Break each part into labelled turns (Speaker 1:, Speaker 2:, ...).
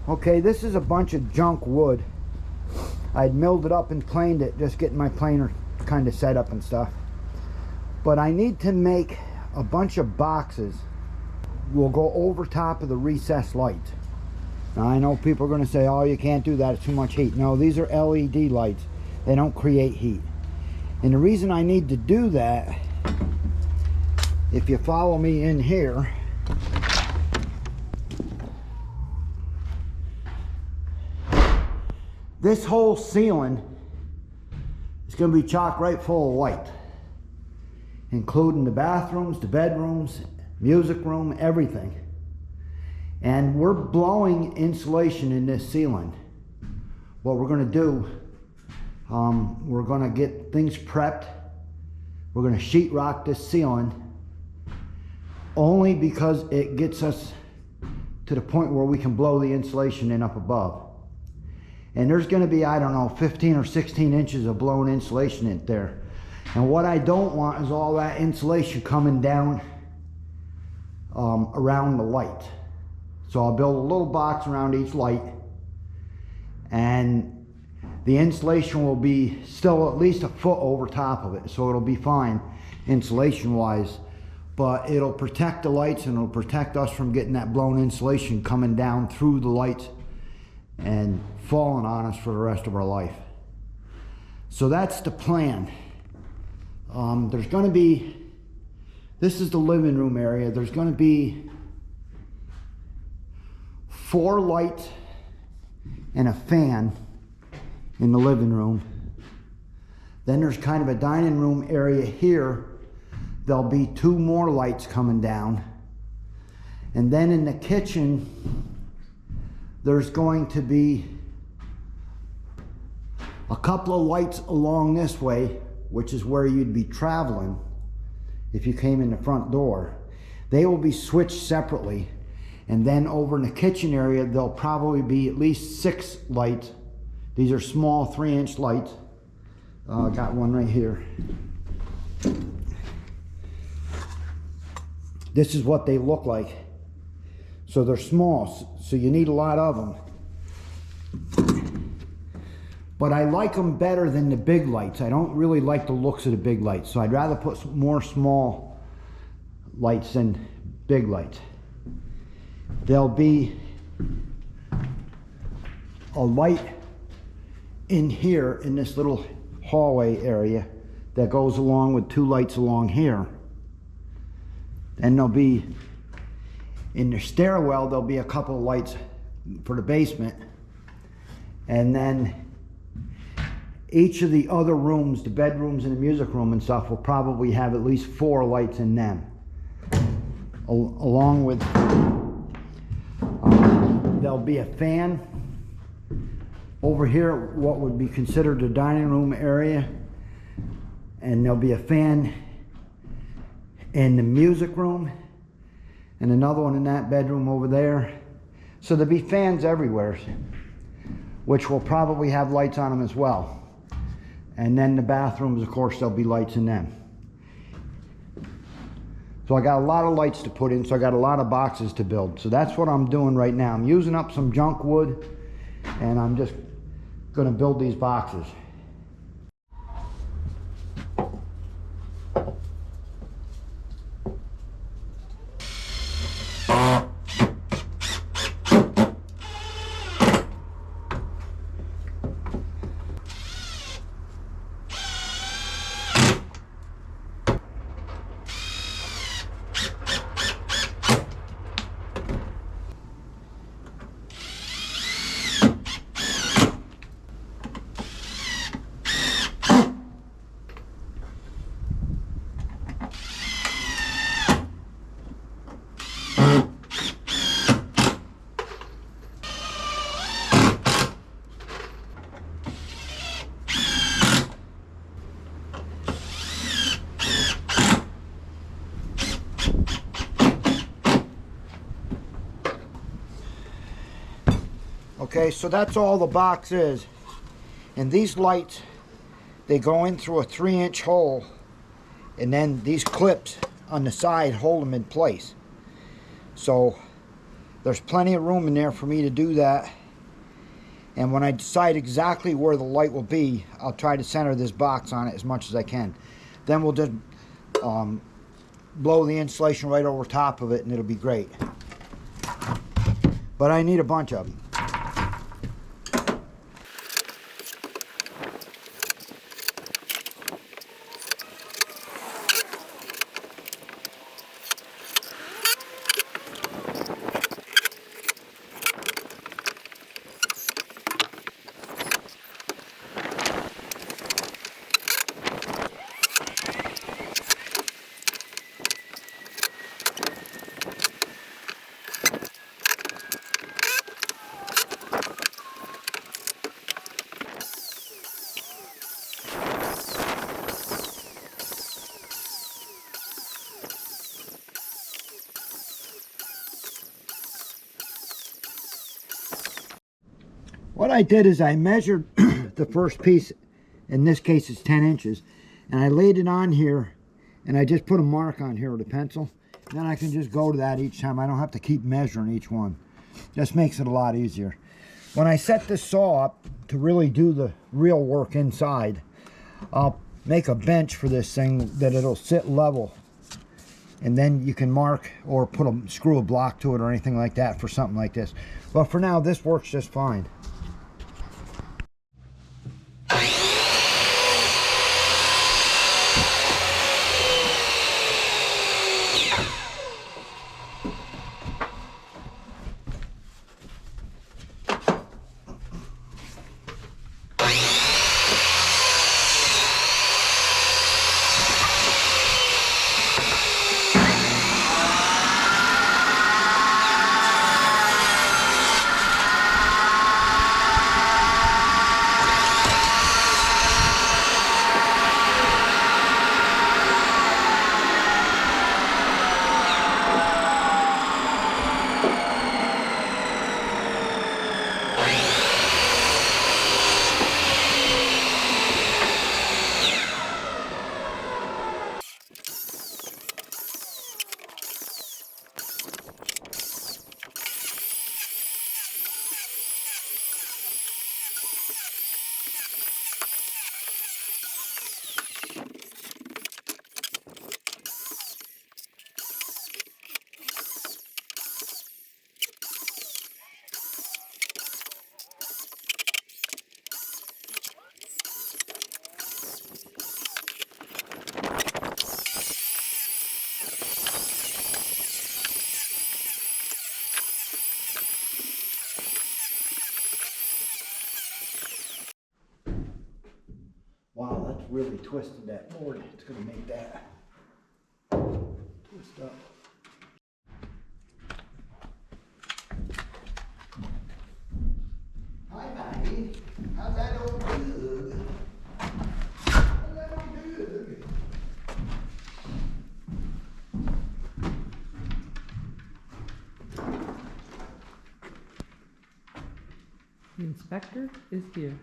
Speaker 1: Okay, this is a bunch of junk wood. I'd milled it up and planed it, just getting my planer kind of set up and stuff. But I need to make a bunch of boxes. We'll go over top of the recessed light. Now I know people are going to say, oh, you can't do that, it's too much heat. No, these are LED lights. They don't create heat. And the reason I need to do that, if you follow me in here, this whole ceiling is going to be chock right full of light, including the bathrooms, the bedrooms, music room, everything. And we're blowing insulation in this ceiling. What we're going to do, we're going to get things prepped. We're going to sheetrock this ceiling only because it gets us to the point where we can blow the insulation in up above. And there's going to be, I don't know, 15 or 16 inches of blown insulation in there. And what I don't want is all that insulation coming down around the light. So I'll build a little box around each light, and the insulation will be still at least a foot over top of it, so it'll be fine insulation wise, but it'll protect the lights and it'll protect us from getting that blown insulation coming down through the lights and falling on us for the rest of our life. So that's the plan. There's going to be, this is the living room area, there's going to be 4 lights and a fan in the living room. Then there's kind of a dining room area here. There'll be 2 more lights coming down. And then in the kitchen, there's going to be a couple of lights along this way, which is where you'd be traveling if you came in the front door. They will be switched separately. And then over in the kitchen area, there'll probably be at least 6 lights. These are small 3-inch lights. I got one right here. This is what they look like. So they're small, so you need a lot of them. But I like them better than the big lights. I don't really like the looks of the big lights, so I'd rather put more small lights than big lights. There'll be a light in here in this little hallway area that goes along with 2 lights along here. Then there'll be, in the stairwell, there'll be a couple of lights for the basement. And then each of the other rooms, the bedrooms and the music room and stuff, will probably have at least 4 lights in them. Along with, there'll be a fan over here, what would be considered the dining room area. And there'll be a fan in the music room and another one in that bedroom over there. So there'll be fans everywhere, which will probably have lights on them as well. And then the bathrooms, of course, there'll be lights in them. So I got a lot of lights to put in, so I got a lot of boxes to build. So that's what I'm doing right now. I'm using up some junk wood, and I'm just going to build these boxes. Okay, so that's all the box is. And these lights, they go in through a 3-inch hole, and then these clips on the side hold them in place. So There's plenty of room in there for me to do that. And when I decide exactly where the light will be, I'll try to center this box on it as much as I can. Then we'll just blow the insulation right over top of it and it'll be great. But I need a bunch of them. What I did is I measured the first piece, in this case it's 10 inches, and I laid it on here and I just put a mark on here with a pencil. Then I can just go to that each time. I don't have to keep measuring each one. Just makes it a lot easier. When I set this saw up to really do the real work inside, I'll make a bench for this thing that it'll sit level, and then you can mark or screw a block to it or anything like that for something like this. But for now, this works just fine. Wow, that's really twisted that board. It's going to make that twist up. Hi, Maggie. How's that old dog? How's that old dog?
Speaker 2: The inspector is here.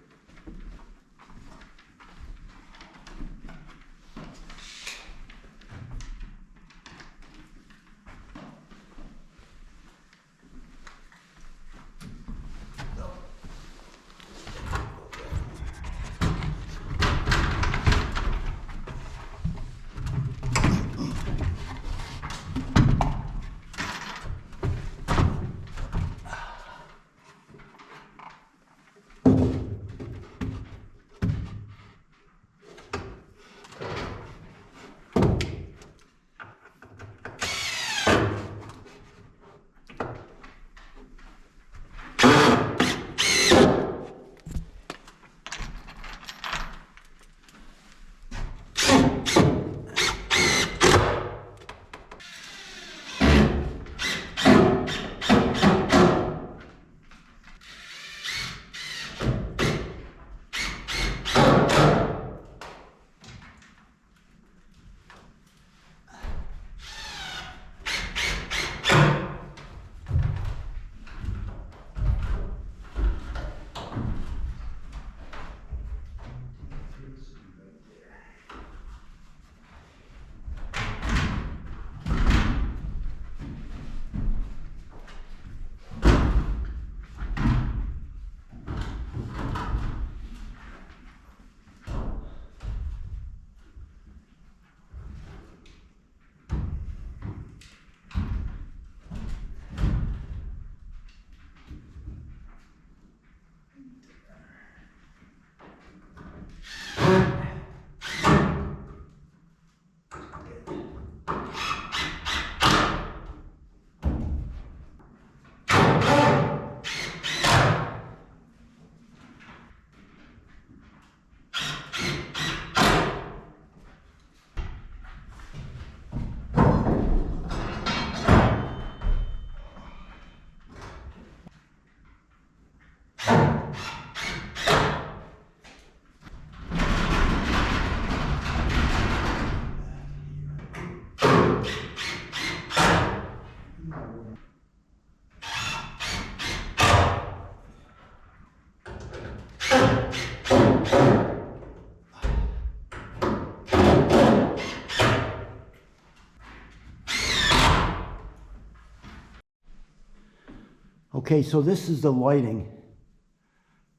Speaker 1: Okay, so this is the lighting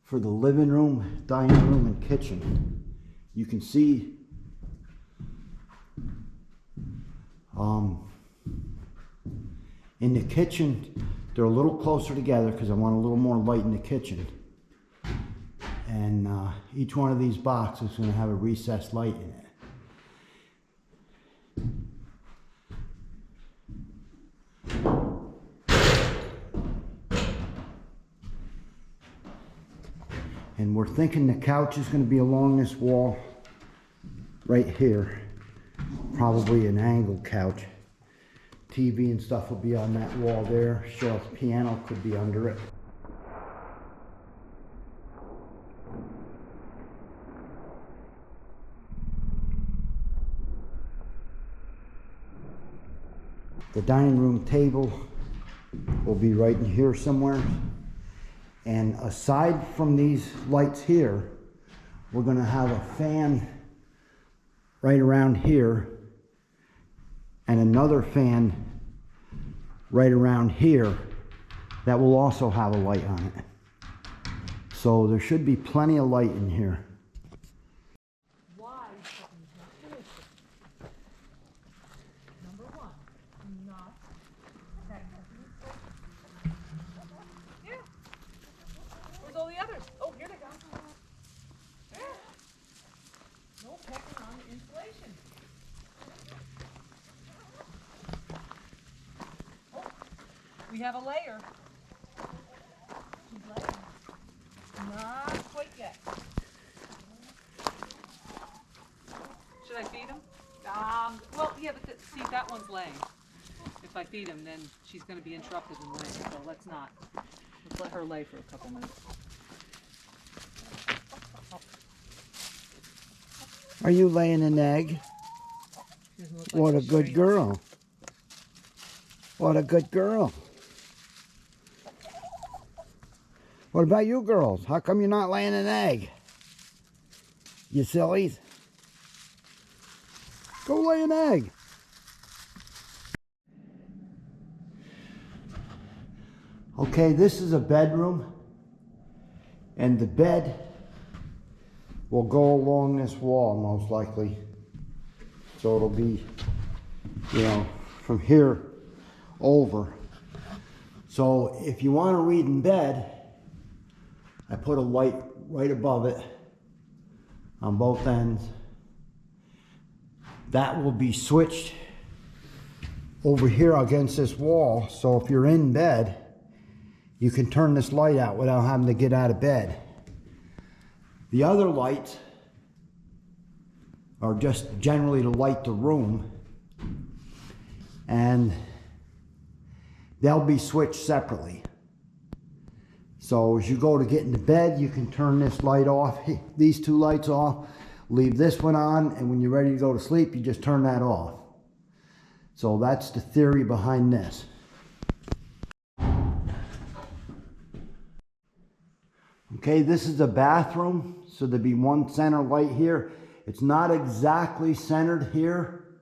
Speaker 1: for the living room, dining room, and kitchen. You can see in the kitchen, they're a little closer together because I want a little more light in the kitchen. And each one of these boxes is going to have a recessed light in it. And we're thinking the couch is going to be along this wall right here. Probably an angled couch. TV and stuff will be on that wall there. Cheryl's piano could be under it. The dining room table will be right in here somewhere. And aside from these lights here, we're going to have a fan right around here and another fan right around here that will also have a light on it. So there should be plenty of light in here.
Speaker 2: Number one, not technically. Yeah. Where's all the others? Oh, here they go. Yeah. No pecking on the insulation. Oh, we have a layer. She's laying. Not quite yet. Should I feed him? Well, yeah, but see, that one's laying. If I feed him, then she's going to be interrupted in laying, so let's not. Let's let her lay for a couple minutes.
Speaker 1: Are you laying an egg? What a good girl. What a good girl. What about you girls? How come you're not laying an egg? You sillies. Go lay an egg. Okay, this is a bedroom, and the bed will go along this wall most likely. So it'll be, you know, from here over. So if you want to read in bed, I put a light right above it on both ends. That will be switched over here against this wall, so if you're in bed, you can turn this light out without having to get out of bed. The other lights are just generally to light the room, and they'll be switched separately. So as you go to get into bed, you can turn this light off, these two lights off, leave this one on, and when you're ready to go to sleep, you just turn that off. So that's the theory behind this. Okay, this is a bathroom, so there'll be one center light here. It's not exactly centered here,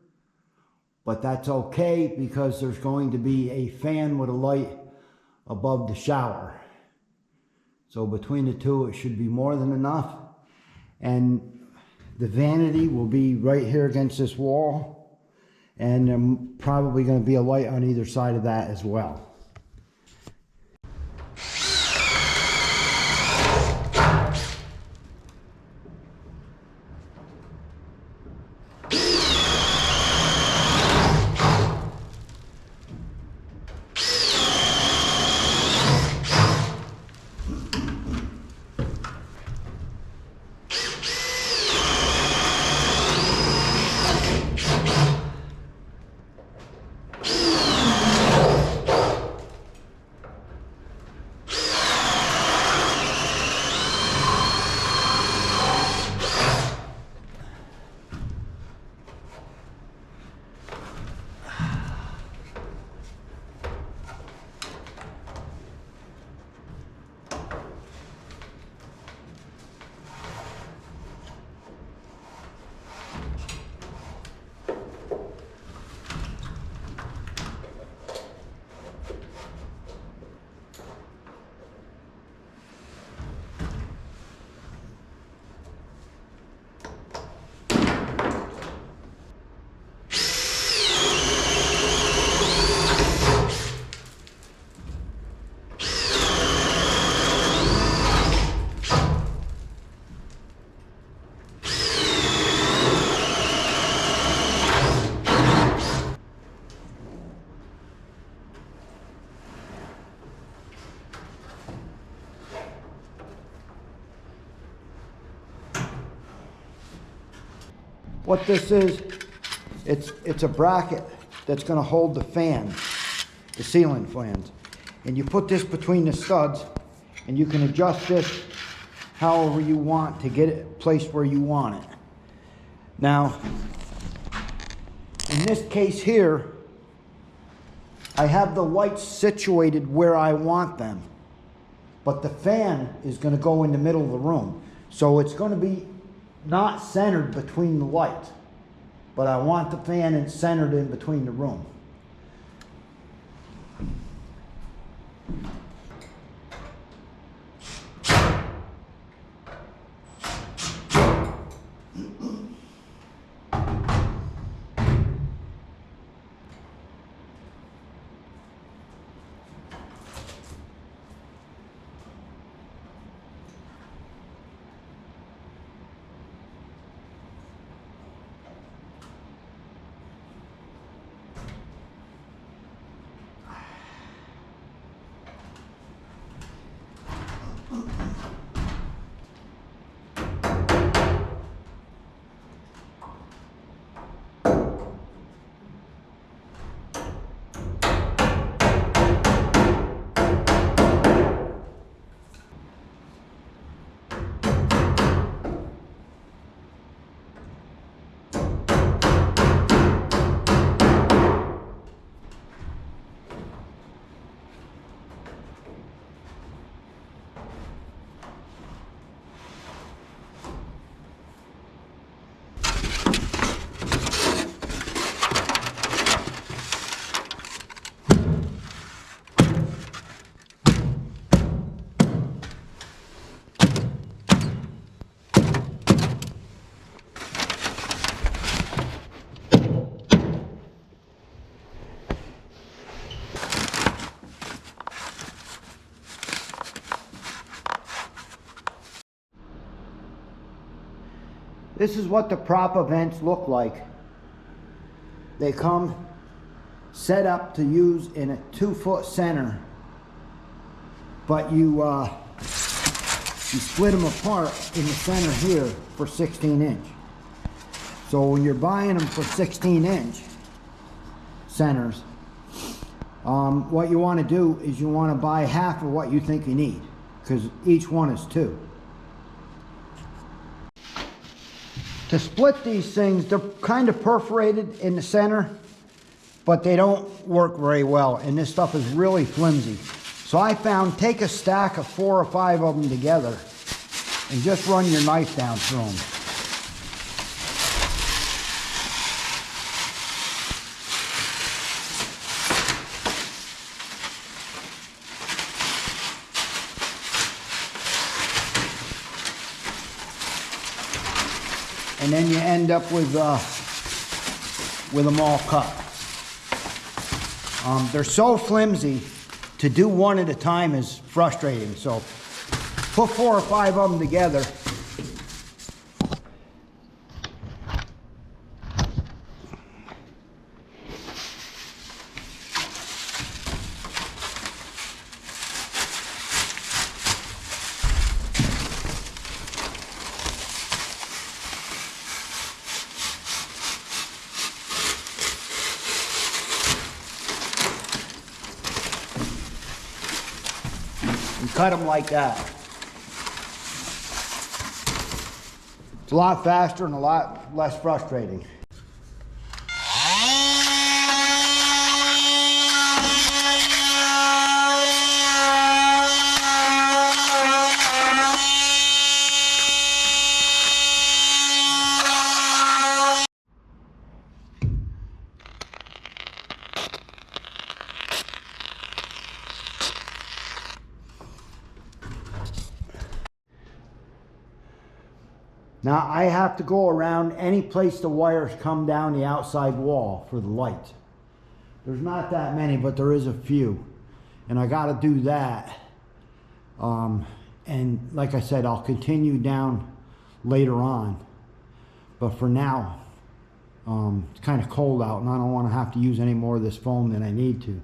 Speaker 1: but that's okay because there's going to be a fan with a light above the shower. So between the two, it should be more than enough. And the vanity will be right here against this wall, and there's probably going to be a light on either side of that as well. what this is, it's a bracket that's going to hold the fan, the ceiling fans. And you put this between the studs, and you can adjust this however you want to get it placed where you want it. Now, in this case here, I have the lights situated where I want them, but the fan is going to go in the middle of the room. So it's going to be not centered between the lights, but I want the fan centered in between the room. This is what the propa vents look like. They come set up to use in a 2-foot center, but you split them apart in the center here for 16-inch. So when you're buying them for 16-inch centers, what you want to do is you want to buy half of what you think you need, because each one is 2. To split these things, they're kind of perforated in the center, but they don't work very well, and this stuff is really flimsy. So I found, take a stack of 4 or 5 of them together and just run your knife down through them. And then you end up with them all cut. They're so flimsy, to do one at a time is frustrating. So put 4 or 5 of them together. Cut them like that. It's a lot faster and a lot less frustrating. Now I have to go around any place the wires come down the outside wall for the lights. There's not that many, but there is a few. And I got to do that. And like I said, I'll continue down later on. But for now, it's kind of cold out and I don't want to have to use any more of this foam than I need to.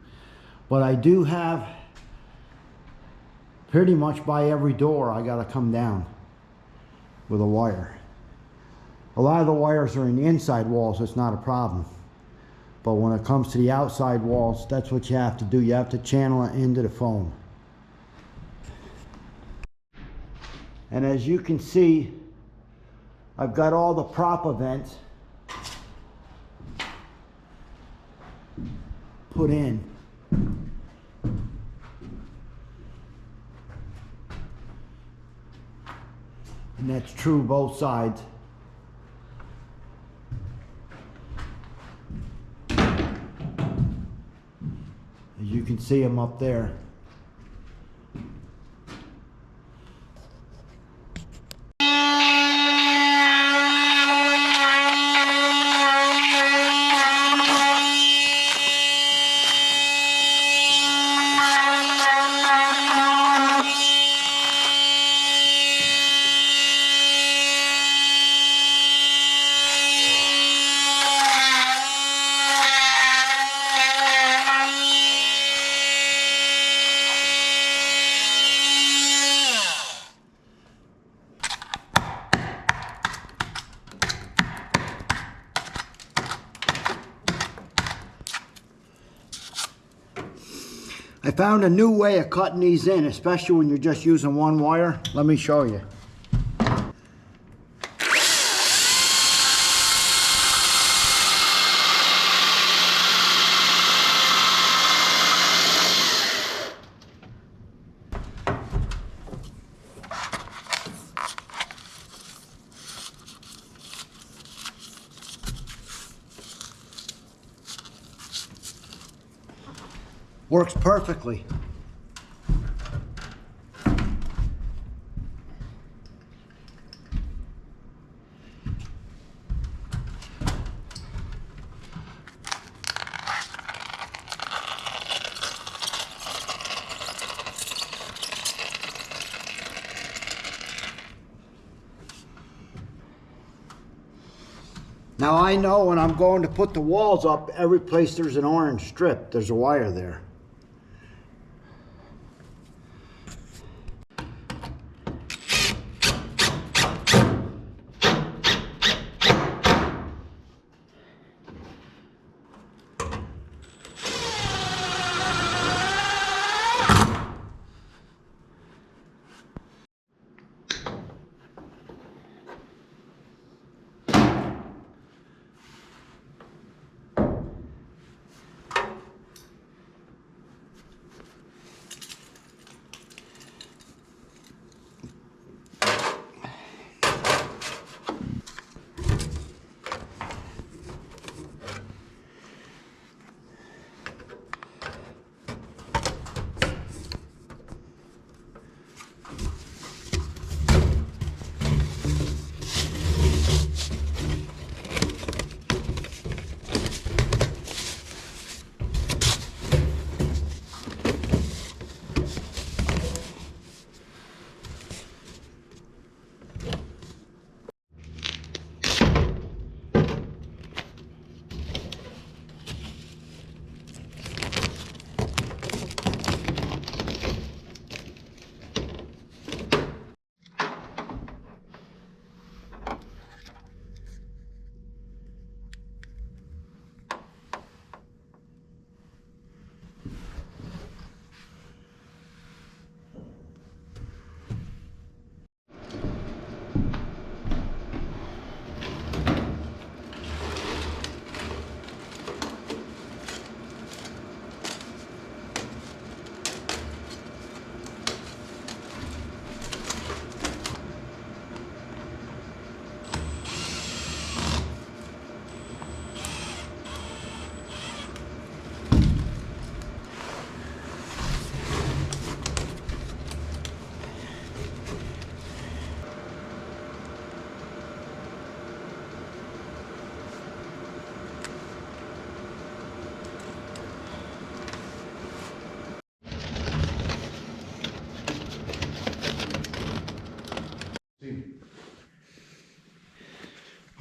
Speaker 1: But I do have, pretty much by every door I got to come down with a wire. A lot of the wires are in the inside walls, it's not a problem. But when it comes to the outside walls, that's what you have to do. You have to channel it into the foam. And as you can see, I've got all the propa vents put in. And that's true both sides. As you can see them up there. I found a new way of cutting these in, especially when you're just using one wire. Let me show you. Works perfectly. Now I know when I'm going to put the walls up, every place there's an orange strip, there's a wire there.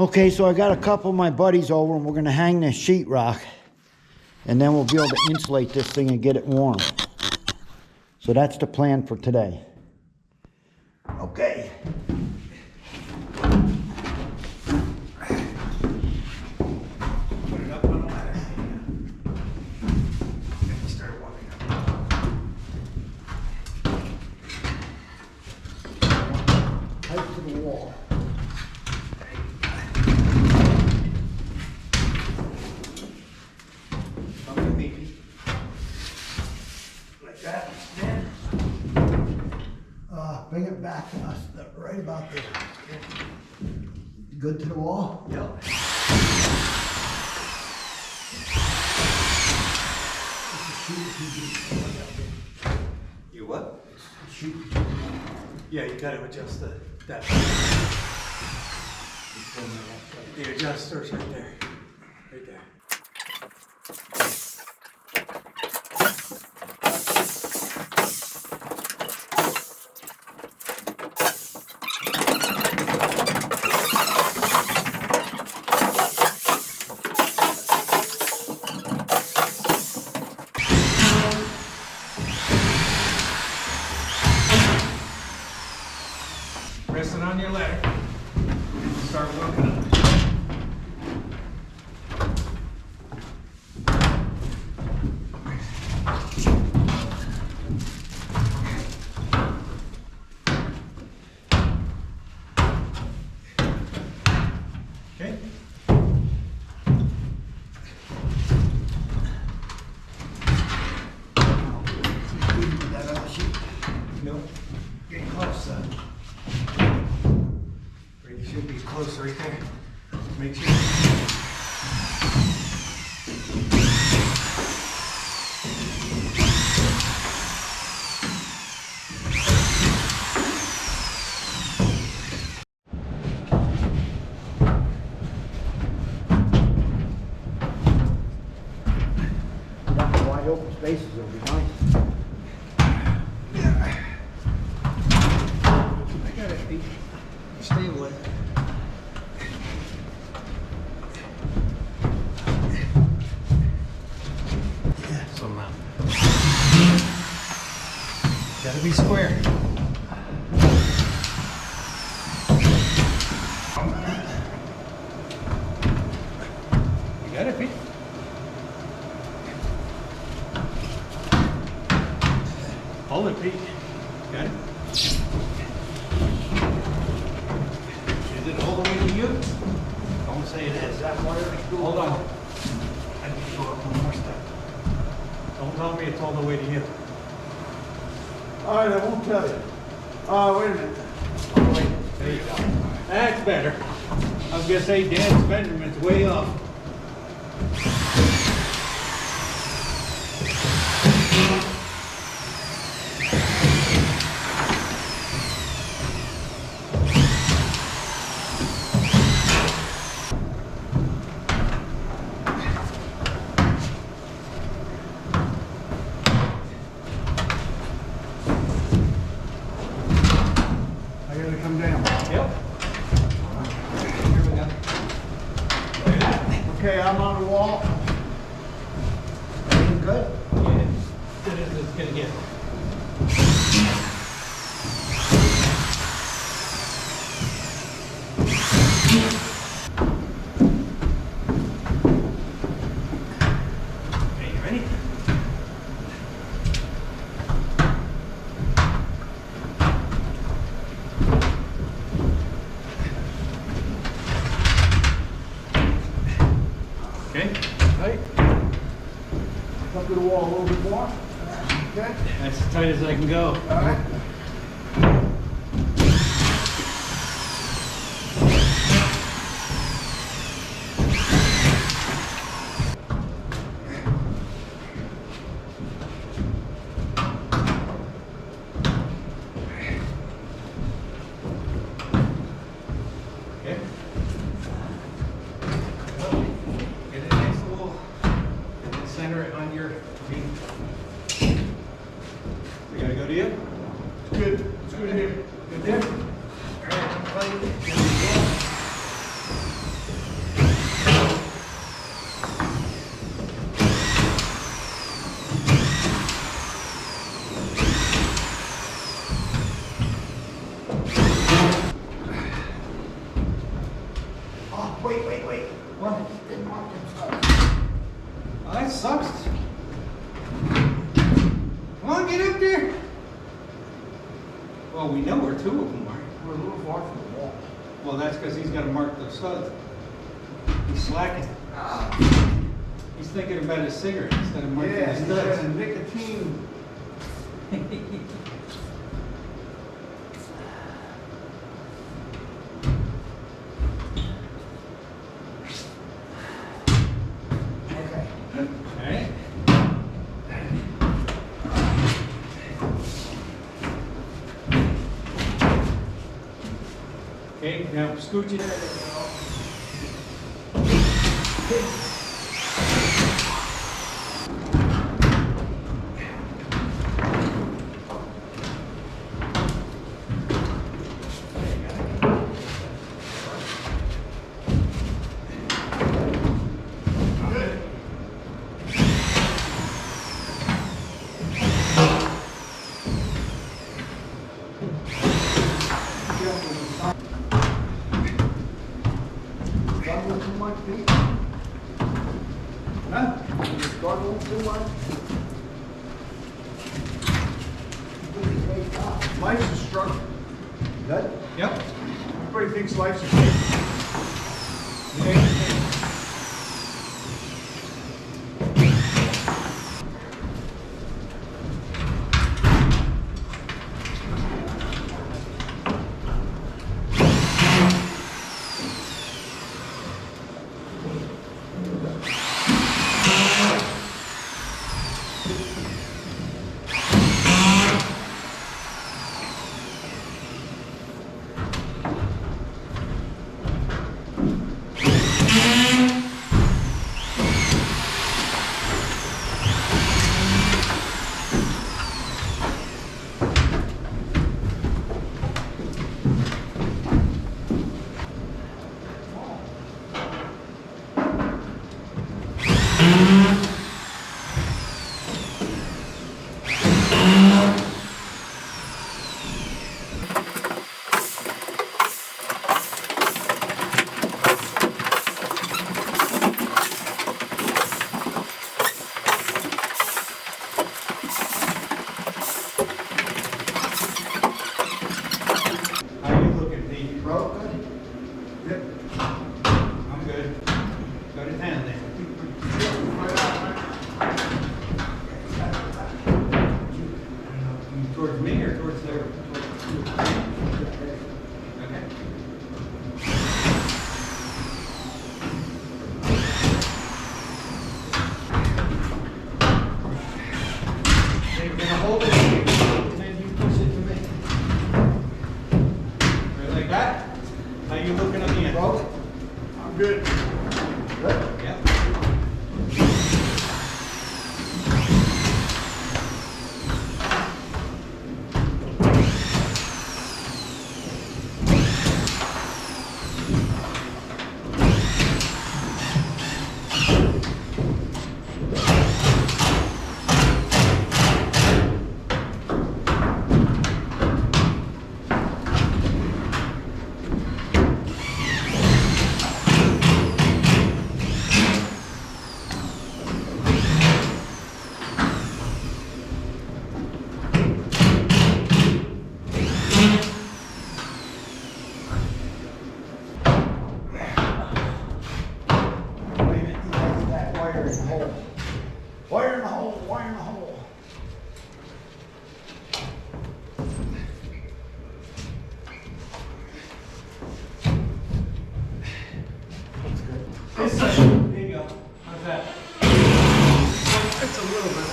Speaker 1: Okay, so I got a couple of my buddies over and we're gonna hang this sheetrock and then we'll be able to insulate this thing and get it warm. So that's the plan for today. Okay. that, then bring it back to us, right about there. Good to the wall?
Speaker 3: Yep. You what?
Speaker 1: Shoot.
Speaker 3: Yeah, you gotta adjust that. The adjuster's right there. Right there. Press it on your ladder. Start working on it. Okay.
Speaker 1: That other sheet.
Speaker 3: No. Get close, son. Right, should be close right there. Make sure.
Speaker 1: Got wide open spaces, it'll be nice.
Speaker 3: I got it, Pete. Stay with it.
Speaker 1: Yeah.
Speaker 3: Somehow. Gotta be square. You got it, Pete? Hold it, Pete. Got it? Is it all the way to you? Don't say it is. Hold on. I need to go up one more step. Don't tell me it's all the way to you.
Speaker 4: All right, I won't tell you. Wait a minute.
Speaker 3: All the way. There you go. That's better. I was gonna say Dan's measurement's way off.
Speaker 4: I gotta come down.
Speaker 3: Yep. Here we go.
Speaker 4: Okay, I'm on the wall.
Speaker 1: Everything good?
Speaker 3: Yeah. It's gonna get. Okay, you ready? Okay. Right.
Speaker 4: Up to the wall a little bit more. Okay.
Speaker 3: That's as tight as I can go.
Speaker 4: All right.
Speaker 3: Okay. Get it nice little, and center it on your feet. We gotta go to you?
Speaker 4: Good. It's good here.
Speaker 3: Good there? All right, everybody, here we go.
Speaker 1: Oh, wait.
Speaker 3: What?
Speaker 1: Didn't mark them stuff.
Speaker 3: Oh, that sucks. Come on, get up there. Well, we know where two of them are.
Speaker 4: We're a little far from the wall.
Speaker 3: Well, that's because he's got to mark the studs. He's slacking. He's thinking about his cigarette instead of marking
Speaker 4: Yeah,
Speaker 3: the
Speaker 4: he said
Speaker 3: studs.
Speaker 4: a nicotine
Speaker 3: Okay, now scooch it.
Speaker 1: Struggle too much, Pete?
Speaker 4: Huh?
Speaker 1: You struggle too much?
Speaker 4: Life's a struggle.
Speaker 1: Good?
Speaker 3: Yep.
Speaker 4: Everybody thinks life's a struggle.
Speaker 3: How you looking, Pete?
Speaker 1: Broke good?
Speaker 4: Yep.
Speaker 3: I'm good. Go to town then. Towards me or towards there? Okay. They're gonna hold it, and then you push it to me. Right like that? How you looking at the end?
Speaker 1: Broke?
Speaker 4: I'm good.
Speaker 1: Good?
Speaker 3: Yep.
Speaker 1: That wire in the hole. Wire in the hole, wire in the hole.
Speaker 3: This side. There you go. How's that?
Speaker 4: It's a little bit.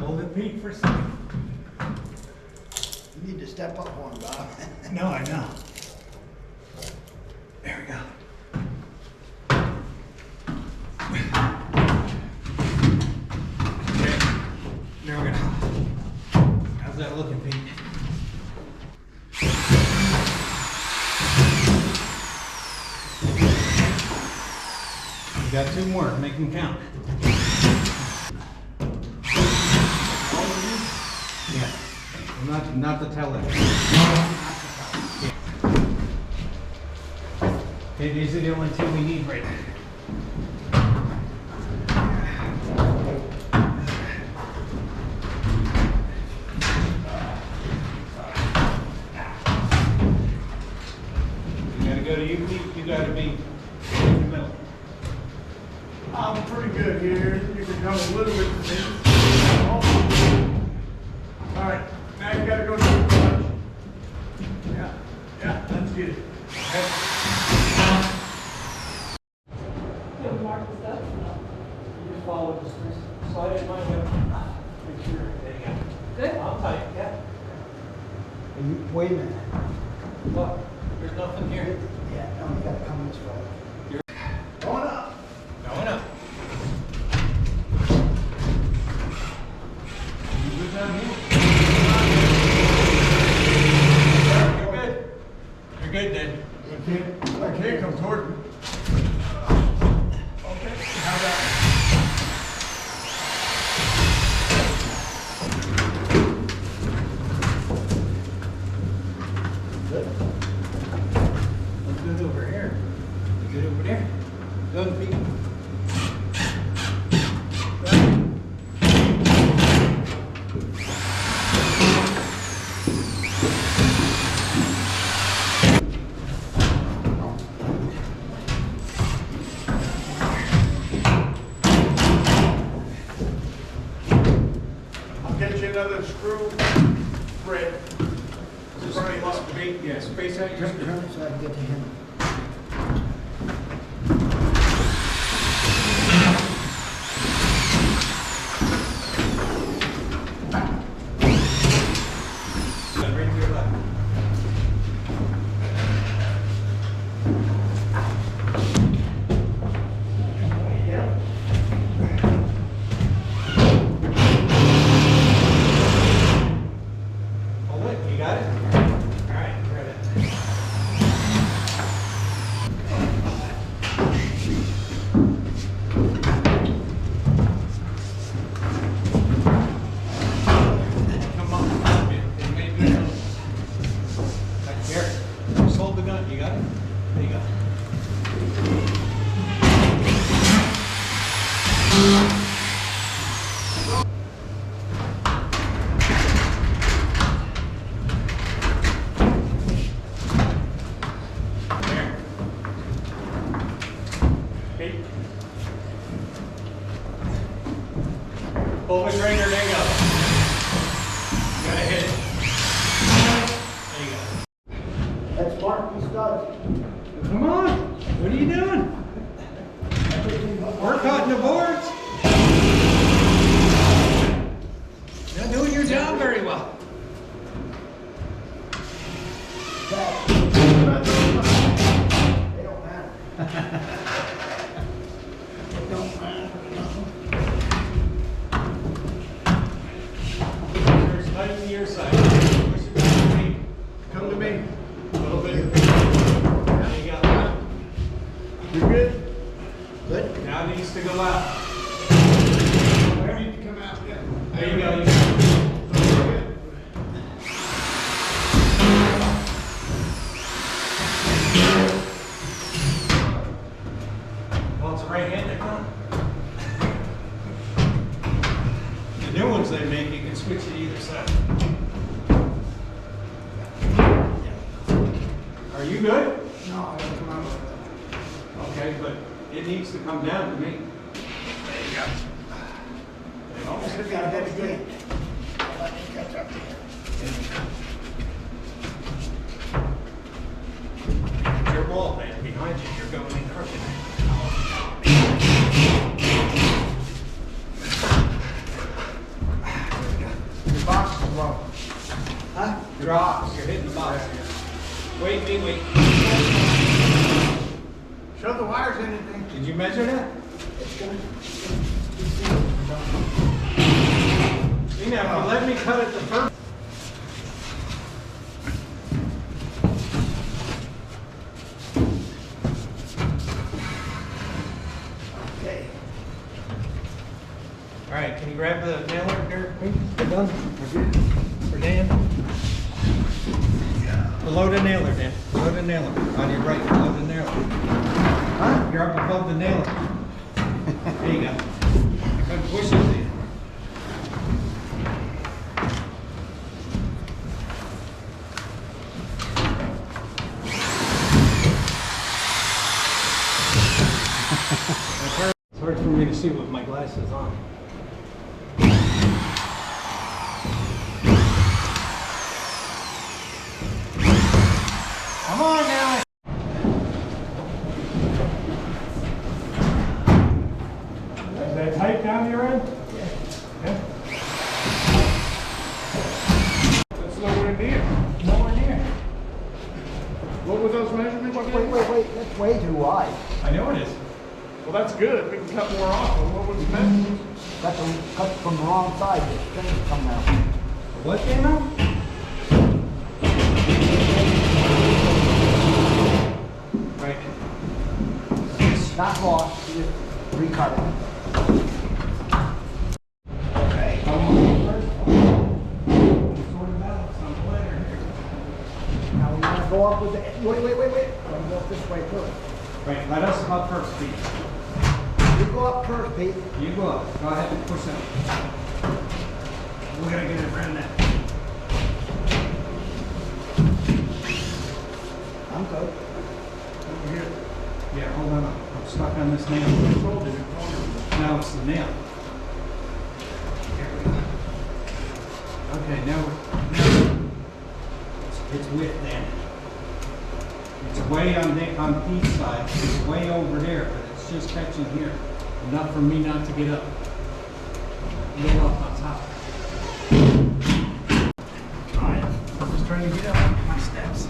Speaker 3: Hold it, Pete, for a second.
Speaker 1: You need to step up one, Bob.
Speaker 3: No, I know. There we go. Okay. Now we're gonna. How's that looking, Pete? You got two more. Make them count. Yeah. Not the teller. Okay, these are the only two we need right now. You gotta go to you, Pete. You gotta be in the middle.
Speaker 4: I'm pretty good here. You can come a little bit to me. All right, now you gotta go to the clutch.
Speaker 1: Wait a minute.
Speaker 3: What? There's nothing here.
Speaker 1: Yeah, no, you gotta come this way. Going up.
Speaker 3: Going up. You good down here? You're good. You're good then.
Speaker 4: I can't come toward me. Okay, how about?
Speaker 3: Good. Look good over here. Look good over there. Good feet.
Speaker 4: I'll get you another screw thread.
Speaker 3: Just space out your
Speaker 1: Turn it so I can get to him.
Speaker 3: Right to your left. Hold it, you got it? All right, grab it. Come on, it may be. Right here, just hold the gun, you got it? There you go. There. Hey. Pull the trigger, there you go. You gotta hit it. There you go.
Speaker 1: That's Mark and Studs.
Speaker 3: Come on, what are you doing? We're cutting the boards. You're not doing your job very well.
Speaker 1: They don't matter. They don't matter.
Speaker 3: There's tight to your side. Push it back to me.
Speaker 4: Come to me.
Speaker 3: A little bit. There you go.
Speaker 4: You good?
Speaker 1: Good?
Speaker 3: Now it needs to go out.
Speaker 4: I need to come out, yeah.
Speaker 3: There you go. Well, it's a right-handed gun. The new ones they make, you can switch to either side. Are you good?
Speaker 1: No, I gotta come out.
Speaker 3: Okay, but it needs to come down to me.
Speaker 4: There you go.
Speaker 1: Almost got a heavy game. Let me catch up to you.
Speaker 3: It's your ball, man, behind you, you're going in crooked.
Speaker 4: Your box is low.
Speaker 1: Huh?
Speaker 3: Drops, you're hitting the box. Wait.
Speaker 4: Show the wires anything.
Speaker 3: Did you measure that?
Speaker 1: It's gonna.
Speaker 3: See now, if you let me cut it the first.
Speaker 1: Okay.
Speaker 3: All right, can you grab the nailer there, please? The gun? For Dan? Below the nailer, Dan. Below the nailer. On your right, below the nailer.
Speaker 1: Huh?
Speaker 3: You're up above the nailer. There you go. I couldn't push it to you. It's hard for me to see with my glasses on. Come on now. Is that tight down your end? Yeah.
Speaker 4: Let's lower it in.
Speaker 3: No,
Speaker 1: It's way too wide.
Speaker 3: I know it is.
Speaker 4: Well, that's good. We can cut more off. Well, what was the message?
Speaker 1: Cut from the wrong side. The string's coming out.
Speaker 3: What came out? Right.
Speaker 1: Not lost. You just recut it.
Speaker 3: Okay. Sort of out some later.
Speaker 1: Now we're gonna go up with the. Wait. We're gonna go up this way first.
Speaker 3: Right. Let us come up first, Pete.
Speaker 1: You go up first, Pete.
Speaker 3: You go up. Go ahead and push it. We're gonna get it around that.
Speaker 1: I'm good.
Speaker 4: Over here.
Speaker 3: Yeah, hold on. I'm stuck on this nail.
Speaker 4: I told you.
Speaker 3: Now it's the nail. Here we go. Okay, now it's width then. It's way on Pete's side. It's way over there, but it's just catching here. Enough for me not to get up. Get up on top. Alright, I'm just trying to get up my steps.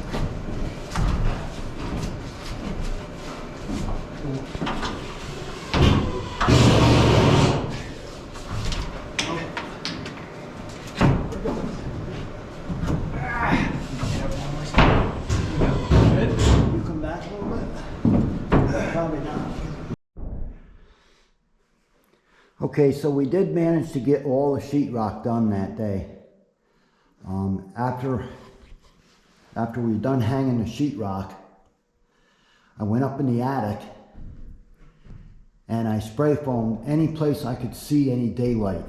Speaker 1: You come back a little bit? Probably not. Okay, so we did manage to get all the sheetrock done that day. After we were done hanging the sheetrock, I went up in the attic and I spray foamed any place I could see any daylight,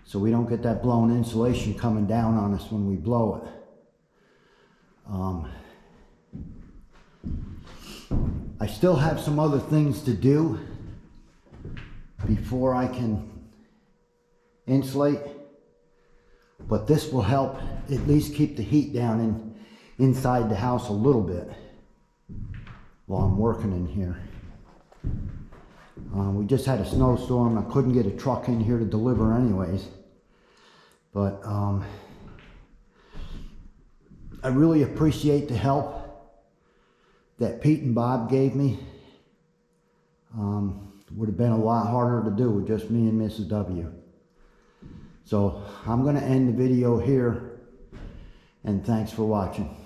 Speaker 1: so we don't get that blown insulation coming down on us when we blow it. I still have some other things to do before I can insulate, but this will help at least keep the heat down inside the house a little bit while I'm working in here. We just had a snowstorm. I couldn't get a truck in here to deliver anyways, but I really appreciate the help that Pete and Bob gave me. Would have been a lot harder to do with just me and Mrs. W. So I'm going to end the video here, and thanks for watching.